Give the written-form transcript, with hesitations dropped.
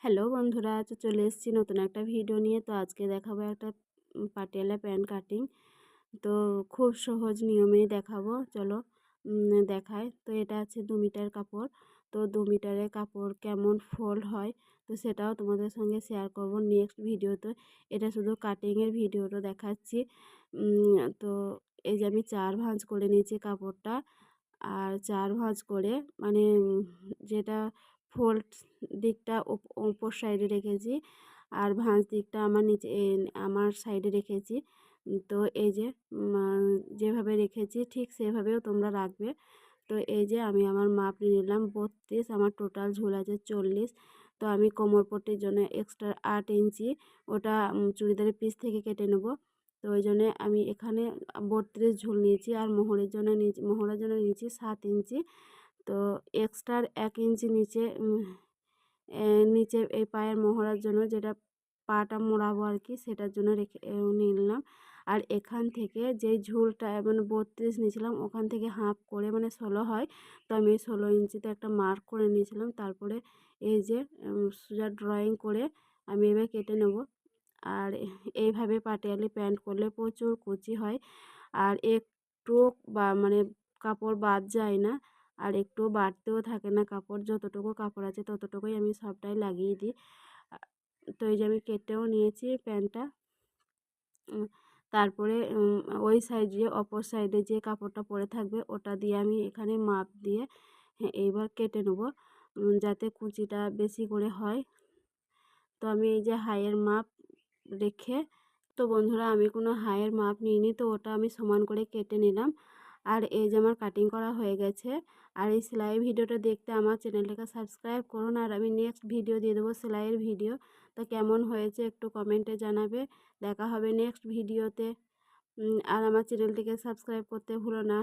Hello বন্ধুরা, তো চলে এসেছি নতুন একটা ভিডিও নিয়ে। তো আজকে দেখাবো একটা পাটিয়ালা প্যান্ট কাটিং। তো খুব সহজ নিয়মেই দেখাবো, চলো দেখায়। তো এটা আছে 2 মিটার কাপড়। তো 2 মিটারের কাপড় কেমন ফোল্ড হয় তো সেটাও তোমাদের সঙ্গে শেয়ার করব নেক্সট ভিডিওতে। এটা শুধু কাটিংয়ের ভিডিওটা দেখাচ্ছি। তো এই যে আমি 4 ভাঁজ করে নিয়েছি কাপড়টা, আর 4 ভাঁজ করে মানে যেটা ফোল্ড দিকটা উপর সাইডে রেখেছি, আর ভাঁজ দিকটা আমার নিচে আমার সাইডে রেখেছি। তো এই যে যেভাবে রেখেছি ঠিক সেভাবেও তোমরা রাখবে। তো এই যে আমি আমার মাপ নিয়ে নিলাম 32, আমার টোটাল ঝুল আছে 40। তো আমি কোমরপট্টির জন্য এক্সট্রা 8 ইঞ্চি ওটা চুড়িদারের পিস থেকে কেটে নেব। তো ওই জন্যে আমি এখানে 32 ঝুল নিয়েছি, আর মোহরের জন্য নিয়েছি 7 ইঞ্চি। তো এক্সট্রা 1 ইঞ্চি নিচে নিচে এই পায়ের মোহরার জন্য, যেটা পাটা মোড়াবো আর কি, সেটার জন্য নিয়ে নিলাম। আর এখান থেকে যেই ঝুলটা মানে 32 নিয়েছিলাম, ওখান থেকে হাফ করে মানে 16 হয়। তো আমি 16 ইঞ্চিতে একটা মার্ক করে নিয়েছিলাম। তারপরে এই যে সোজা ড্রয়িং করে আমি এবার কেটে নেব। আর এইভাবে পাটিয়ালি প্যান্ট করলে প্রচুর কুচি হয়, আর একটু বা মানে কাপড় বাদ যায় না, আর একটু বাড়তেও থাকে না কাপড়। যতটুকু কাপড় আছে ততটুকুই আমি সবটাই লাগিয়ে দিই। তো এই যে আমি কেটেও নিয়েছি প্যান্টটা। তারপরে ওই সাইডে অপর সাইডে যে কাপড়টা পরে থাকবে ওটা দিয়ে আমি এখানে মাপ দিয়ে এইবার কেটে নেব, যাতে কুচিটা বেশি করে হয়। তো আমি এই যে হাইয়ের মাপ রেখে, তো বন্ধুরা আমি কোনো হাইয়ের মাপ নিইনি, তো ওটা আমি সমান করে কেটে নিলাম। আর এই যে আমার কাটিং করা হয়ে গেছে। আর এই সেলাই ভিডিওটা দেখতে আমার চ্যানেলটাকে সাবস্ক্রাইব করুন, আর আমি নেক্সট ভিডিও দিয়ে দেবো সেলাইয়ের ভিডিও। তো কেমন হয়েছে একটু কমেন্টে জানাবে। দেখা হবে নেক্সট ভিডিওতে। আর আমার চ্যানেলটিকে সাবস্ক্রাইব করতে ভুলো না।